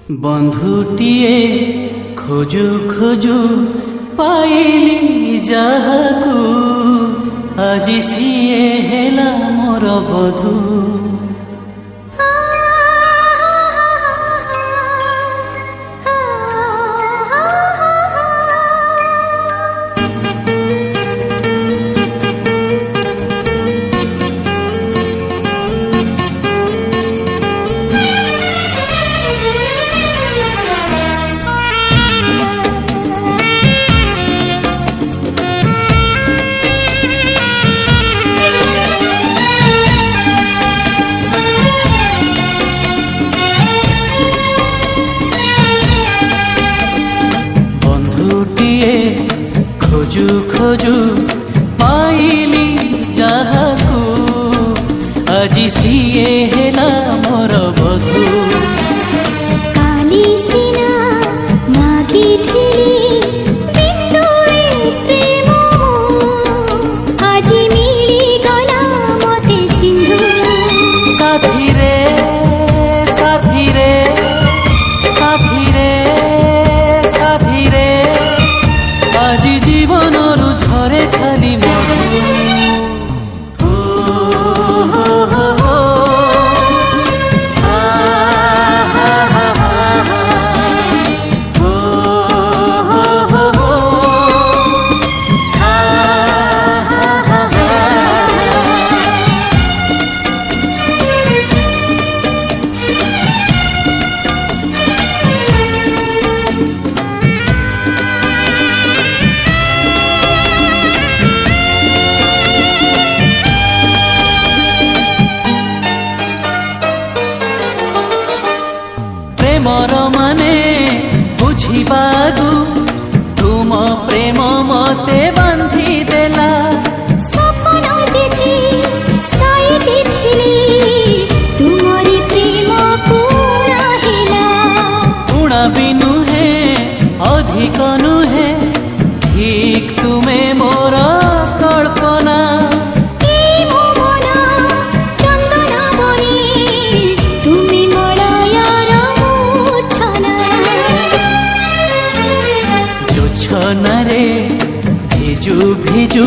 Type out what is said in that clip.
बंधुटीए खोजु खोजु पाइली जाहाकू आजी सिए हेला मोर बधू। खोजु खोजु पाइली जाहाकू आजी सिए हेला मोर बधू। काली सिना मागिथिली बिंदुए प्रेम आजी मिली गला मते सिंधु। साथी रे साथी रे साथी रे साथी रे आजी जीवनरु झरे खाली मधु। प्रेमर माने बुझिबागु तुम प्रेम मते बांधी देला। सपन जेथि साइति थिली तुमरी प्रेम पूरा हेला। उणा भी नुहे अधिक नुहे ठीक तुमे मोर कल्पना। रे भिजु भिजु